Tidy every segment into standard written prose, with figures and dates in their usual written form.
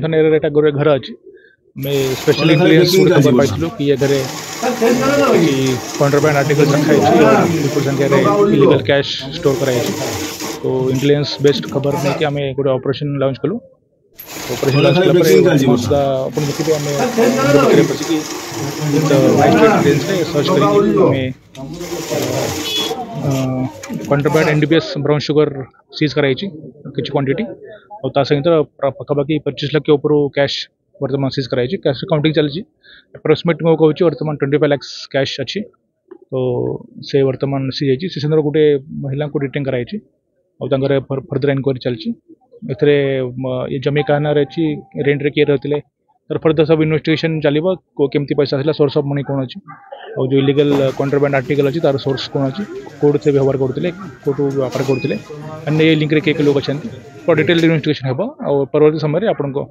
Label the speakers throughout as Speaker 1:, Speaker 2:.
Speaker 1: थाना एरिया एटा गोरे घर अछि मैं स्पेशल इंटेलिजेंस खबर पाइलु कि ये घरे कि कॉन्ट्राबैंड आर्टिकल रखा है और विपुल संख्या रे इलीगल कैश स्टोर कराई तो इंटेलिजेंस बेस्ड खबर नहीं कि हमें गोटे ऑपरेशन लॉन्च कलु ऑपरेशन लॉन्च कला पर सुधा अपन देखिबे हमें करे पछि कि इंटेलिजेंस रे सर्च करी हमें contraband NDPS brown sugar seize कराई किसी क्वांटिटी और ता सहित पखापाखि 25 लाख के ऊपर कैश वर्तमान सीज कराई कैश काउंटिंग चलती अप्रोक्सीमेट मैं कहूँ वर्तमान 25 लाख कैश अच्छी तो से वर्तमान सीज से गोटे महिला को डिटेन कराई और फर्दर इनक्वारी चलती ए जमी कहना रही रेंट रे किए रही तर फर्दर सब इन्वेस्टिगेशन चलो केमती पैसा आसा सोर्स ऑफ मनी कौन अच्छी और जो इलीगल कॉन्ट्राबैंड आर्टिकल अच्छी तार सोर्स कौन अच्छी कोड से व्यवहार करते कोटू व्यापार करते अन्य ये लिंक किए लोग अच्छा तो डिटेल इन्वेस्टिगेशन हम और परवर्ती समय आपन को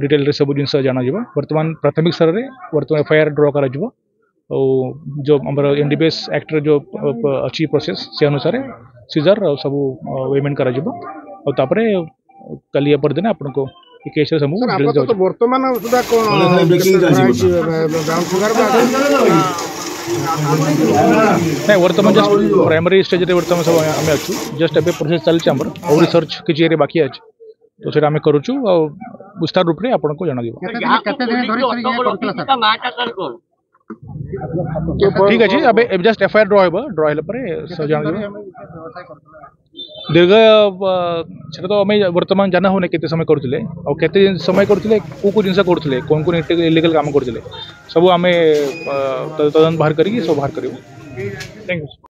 Speaker 1: डिटेल सब जिन जाना वर्तमान प्राथमिक स्तर में वर्तमान एफआईआर ड्र कर जो आम एनडीपीएस एक्ट जो अच्छी प्रोसेस से अनुसार सीजर सब पेमेंट कर कल परदिन आपन को केस सब
Speaker 2: वर्तमान सुधा
Speaker 1: नहीं वर्तमान जस्ट प्राइमरी स्टेज रे वर्तमान सब आम अच्छु जस्ट ए प्रोसेस चलती आम और रिसर्च किसी एरिया बाकी अच्छे तो सर आम करुचु विस्तार रूप से आपन को जाना ठीक अच्छे अब जस्ट एफआईआर ड्र है जान दीर्घ से तो आम वर्तमान जाना होने केते समय करते और केते समय करते को जिनस करते कौन कौन इलीगल काम करते सब आम तदंत बाहर करी सब बाहर करूँ। Thank you.